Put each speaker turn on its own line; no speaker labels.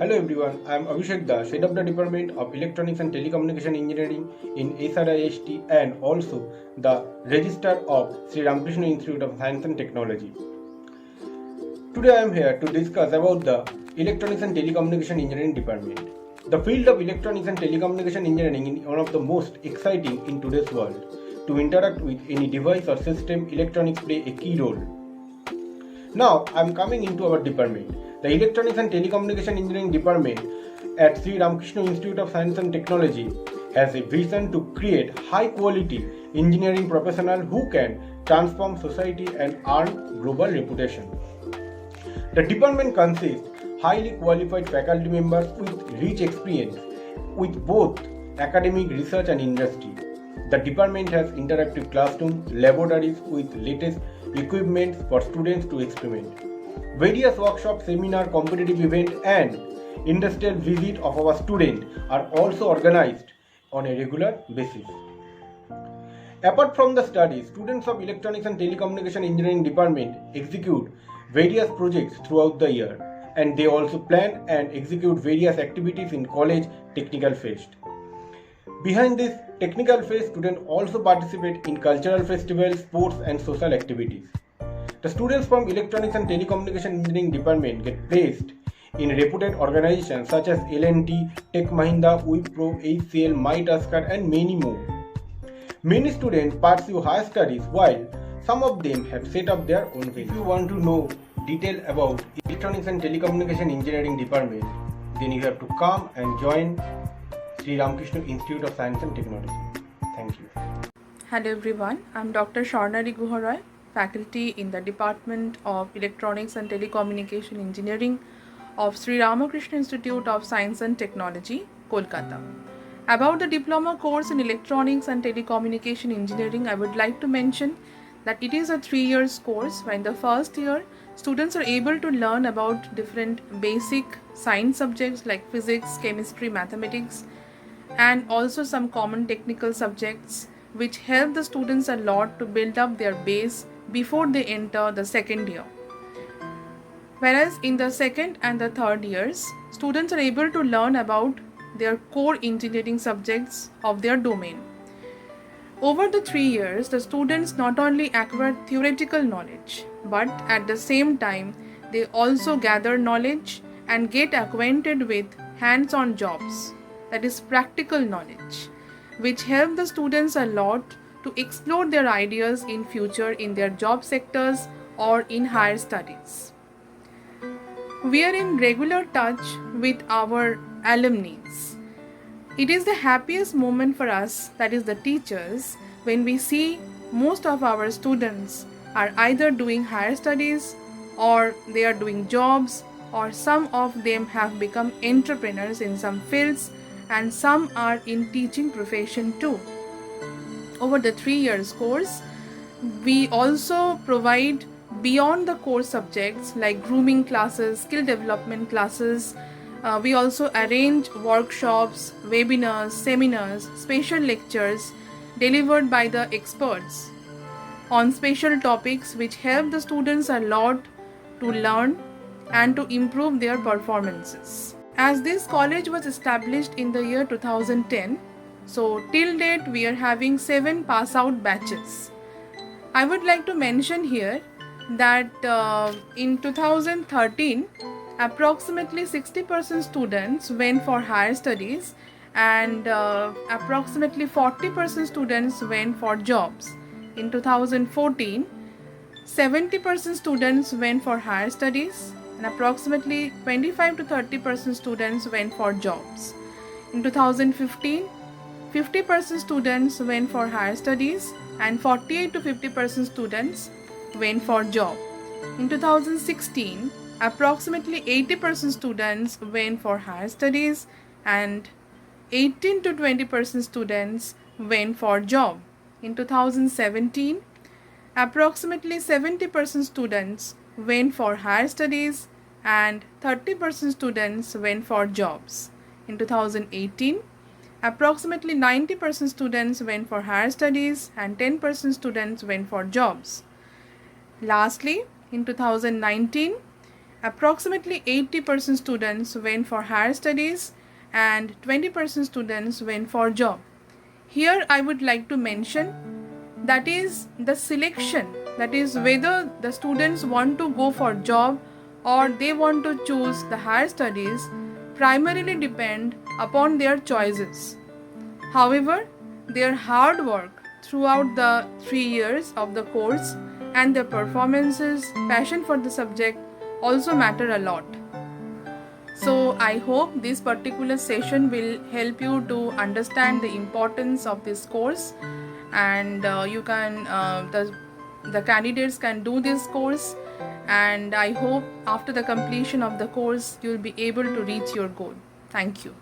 Hello everyone, I am Abhishek Das, Head of the Department of Electronics and Telecommunication Engineering in SRIST and also the Registrar of Sri Ramakrishna Institute of Science and Technology. Today I am here to discuss about the Electronics and Telecommunication Engineering Department. The field of Electronics and Telecommunication Engineering is one of the most exciting in today's world. To interact with any device or system, electronics play a key role. Now I am coming into our department. The Electronics and Telecommunication Engineering Department at Sri Ramakrishna Institute of Science and Technology has a vision to create high quality engineering professionals who can transform society and earn global reputation. The department consists highly qualified faculty members with rich experience with both academic research and industry. The department has interactive classrooms, laboratories with latest equipment for students to experiment. Various workshops, seminars, competitive events, and industrial visits of our students are also organized on a regular basis. Apart from the studies, students of Electronics and Telecommunication Engineering Department execute various projects throughout the year, and they also plan and execute various activities in college technical fest. Behind this technical fest, students also participate in cultural festivals, sports, and social activities. The students from Electronics and Telecommunication Engineering Department get placed in reputed organizations such as L&T, Tech Mahindra, Wipro, HCL, MyTasker, and many more. Many students pursue higher studies while some of them have set up their own business. If you want to know detail about Electronics and Telecommunication Engineering Department, then you have to come and join Sri Ramakrishna Institute of Science and Technology. Thank you.
Hello everyone, I am Dr. Sharnari Guharoy, faculty in the Department of Electronics and Telecommunication Engineering of Sri Ramakrishna Institute of Science and Technology, Kolkata. About the diploma course in Electronics and Telecommunication Engineering, I would like to mention that it is a 3-year course where in the first year, students are able to learn about different basic science subjects like physics, chemistry, mathematics, and also some common technical subjects which help the students a lot to build up their base before they enter the second year. Whereas in the second and the third years, students are able to learn about their core engineering subjects of their domain. Over the 3 years, the students not only acquire theoretical knowledge, but at the same time, they also gather knowledge and get acquainted with hands-on jobs, that is practical knowledge, which help the students a lot to explore their ideas in future in their job sectors or in higher studies. We are in regular touch with our alumni. It is the happiest moment for us, that is the teachers, when we see most of our students are either doing higher studies or they are doing jobs, or some of them have become entrepreneurs in some fields and some are in teaching profession too. Over the 3 years course, we also provide beyond the core subjects like grooming classes, skill development classes. We also arrange workshops, webinars, seminars, special lectures delivered by the experts on special topics which help the students a lot to learn and to improve their performances. As this college was established in the year 2010, so till date we are having 7 pass out batches. I would like to mention here that in 2013, approximately 60% students went for higher studies and approximately 40% students went for jobs. In 2014, 70% students went for higher studies and approximately 25 to 30% students went for jobs. In 2015, 50% students went for higher studies and 48 to 50% students went for job. In 2016, approximately 80% students went for higher studies and 18 to 20% students went for job. In 2017, approximately 70% students went for higher studies and 30% students went for jobs. In 2018, approximately 90% students went for higher studies and 10% students went for jobs. Lastly, in 2019, Approximately 80% students went for higher studies and 20% students went for job. Here I would like to mention that is the selection, that is whether the students want to go for job or they want to choose the higher studies primarily depend upon their choices. However, their hard work throughout the 3 years of the course and their performances, passion for the subject also matter a lot. So I hope this particular session will help you to understand the importance of this course, and the candidates can do this course, and I hope after the completion of the course you will be able to reach your goal. Thank you.